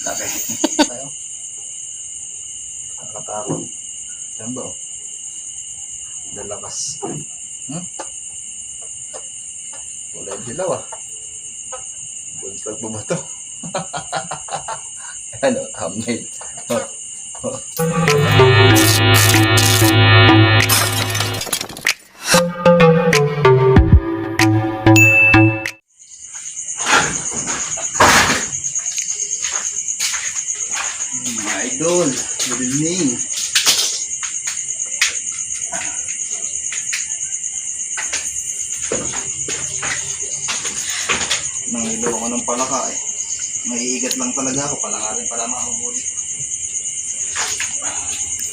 Laki. Tayo. Nakatakot. Diyan ba? Lalakas. Kulay dilaw ah. Buntag ba ba ito? Ano? Hamnay. Mga idol, good evening. Nangilo ako ng palaka eh. Maiigat lang talaga ako, palaka rin pala makahuli.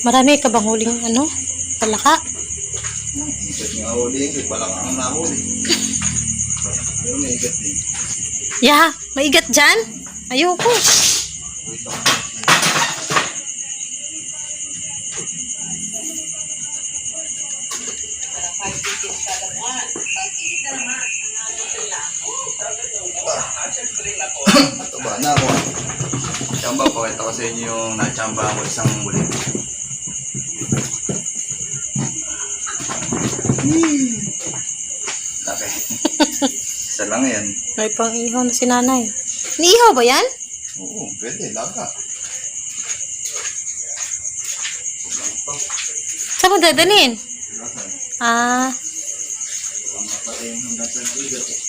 Marami ka bang huling palaka? Igat nga huli, palaka ang nahuli. Pero maiigat din. Yeah, maigat dyan? Ayoko. Wait lang. Taba na ako. Chamba, pakita ko sa inyo yung nachamba ako isang muli. Laki. Isa lang yan. May pang ihaw na si nanay. Niihaw ba yan? Oo, pwede. Laga. Saan mo dadalhin? Laga. Ah, Ang mapatay yung hanggang sa naligat eh.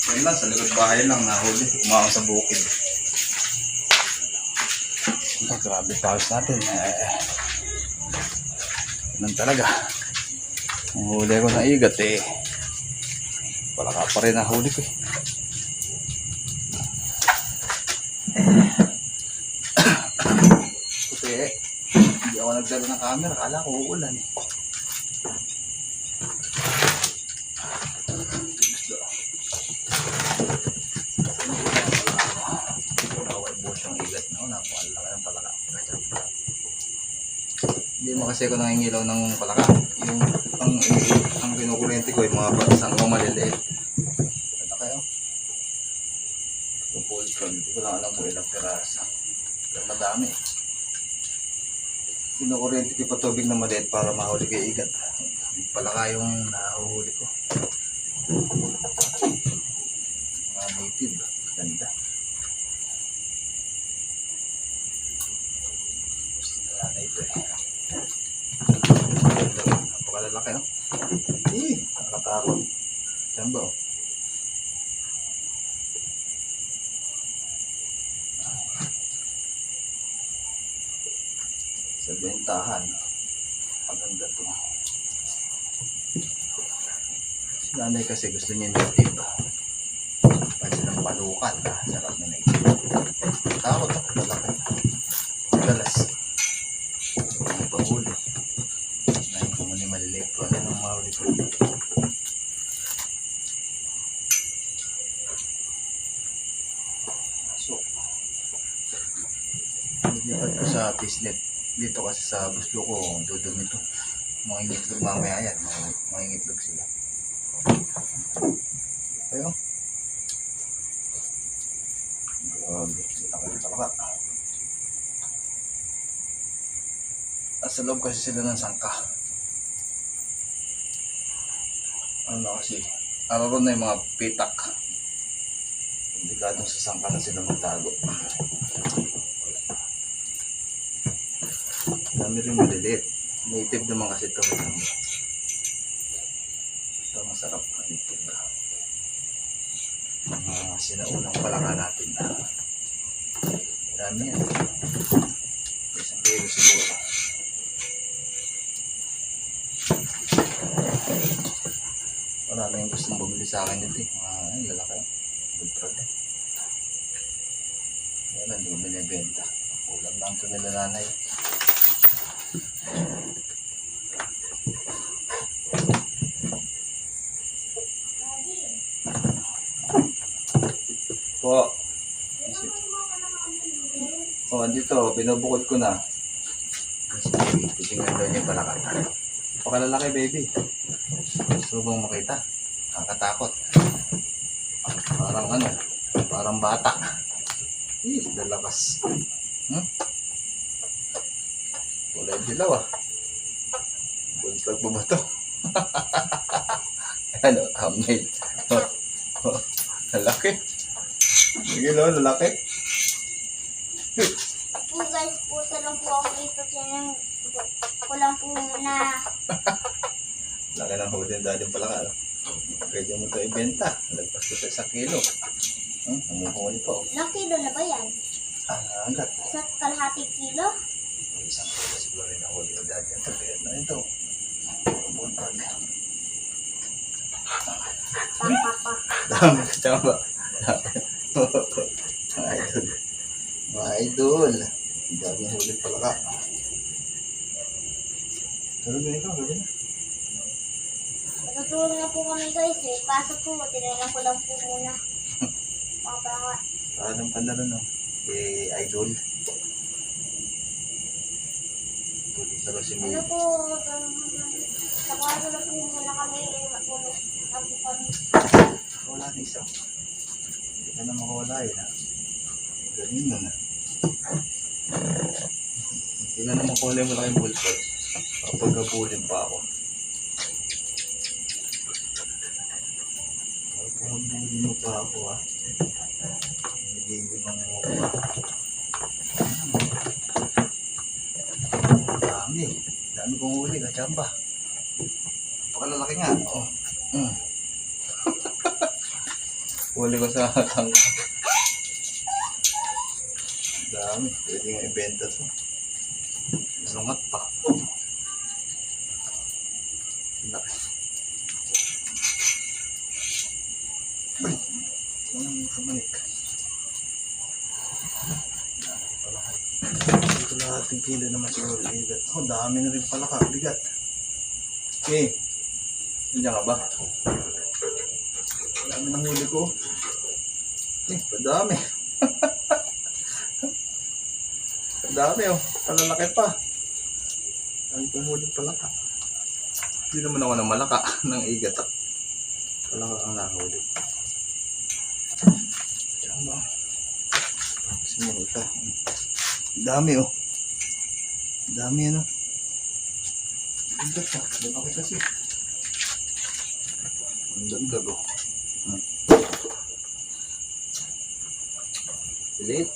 Yan lang, sa likod bahay lang nahuli. Umakang sa bukid. Grabe paus natin. Ganun talaga. Ang huli ko na igat eh. Palaka pa rin nahuli ko eh. Puti eh. Hindi ako nagdala ng camera. Kala ko uulan eh. Hindi mo kasi ako nangingilaw ng palaka. Yung ang kinukurente ko yung mga batasang ko maliliit. Ano kayo? Yung pultron, hindi ko lang alam kung ilang piraso. Pero madami. Kinukurente ko pa tubig na maliit para mahuli kay igat. Palaka yung nahuhuli ko. Mga native. Ganda. Gusto na na ito eh. Napakalalaki no? Nakatakot. Diyan ba? Sa bentahan. Maganda to. Si nanay kasi gusto niya native. Kasi ng palukan. Sarap na native. Takot ako. Lalaki. Dalas. Ang pahuli. Ngayon kung mali maliliit ko. Ano nang mahuli ko? So, lipat ko sa pisnet. Dito kasi sa buslo ko, dudumi ito. Mga ingitlog mamaya yan. Mga ingitlog sila. Ayun. Grabe. Sila kayo talaga. At sa loob kasi sila ng sangka. Ano kasi, araw na yung mga pitak. Delikadong sa sangka na sila magtago. Dami rin maliliit. Native naman kasi ito. Ito masarap na native. Sinaunang palaka natin. Dami yan. Isang kilo siguro. Wala na yung gustong bumili sa akin ito eh. Ay, lalaki. Good product. Wala, hindi ko binibenta. Ulam lang ito nila nanay. Po. O, dito, binubukod ko na. Kasi titingnan daw niya palakatan. Pakalalaki, baby. Gusto bang makita? Nakakatakot. Parang ano, parang bata. Lalakas. Kulay dilaw ah. Buntag pa ba ito? Ano, hamay. Lalaki. Sige no, lalaki. Po guys, puto lang po ako dito. Yan ako lang po muna. Laki ng huli ng daddy pala ka. No? Pwede mo ito ibenta. Lagpas ko sa 1 kilo. Humuhuli pa. Oh. Ilang kilo na ba yan? Hanggat. Sa kalahating kilo? 1 kilo siguro rin ang huli ng daddy. Ito, kaya na ito. Buntag. Papa. Dami ka tama. Mga idol. Mga idol. Dami huli pala ka. Pero ganito, gawin na. Natutulog na po kami guys eh. Kaso po, tinalang ko lang po muna. Mga baka. Anong pandalo no? Idol. Tulog na si Ano Mimi. po, nakuha lang po muna kami. Matulog na po kami. Wala na isa. Hindi ka na makawala yun ha. Galing mo na. Hindi na naman kulay mo lang yung bulsot. Kapag gabulin pa ako. Kapag gabulin mo pa ako ha. Nagigibang mo pa. Dami. Dami kong huli. Kachamba. Pakalalaki nga. Oh. Huli ko sa tangka. Dami. Pwede nga ibenta to. Sungat pa. Laki. Ay. Ang kamanik. Dito lahating kilo naman siguro. Bigat. Oh, dami na rin pala ka. Bigat. Okay. Nandiyan ka ba? Dami ng huli ko. Padami. Padami oh. Palalaki pa. Dami kong huli palaka. Hindi naman ako ng malaka ng igat. Palaka ang nahuli. Diyan ba? Simulta. Dami oh. Dami ano. Igat pa. Lalaki kasi. Ang dagdag oh. Liit.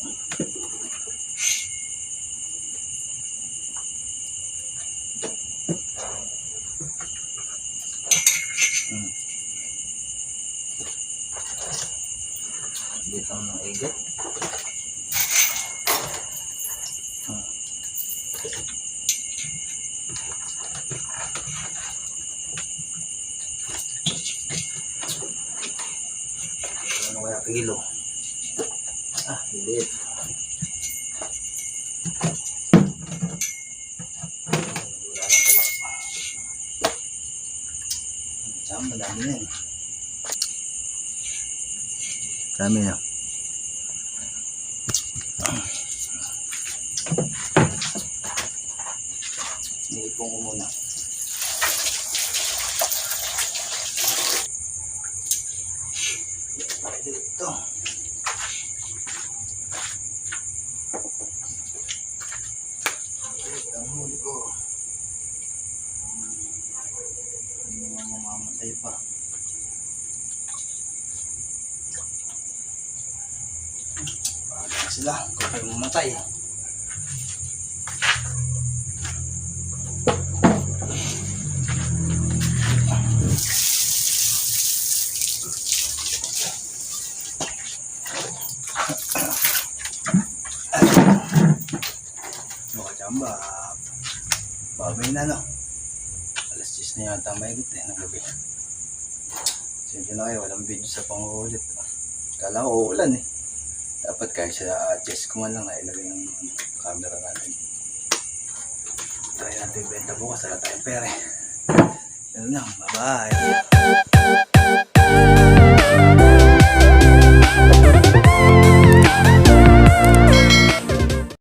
Liit ang mga igat. Ano kaya kilo? Liit. Madami yan. Dami yan. Nilipong ko muna. Dito. Ang huli ko. Hindi naman mamamatay pa. Paano sila kung kayo mamatay? Makachamba. Babay na no. Alas 10 na yata mahigit ng gabi. Sige na kayo, walang video sa pangulit. Kala ko uulan eh. Dapat kahit sa chest ko man lang nailagay yung camera natin. Try natin benta bukas, wala tayong pere. Yan lang, bye bye.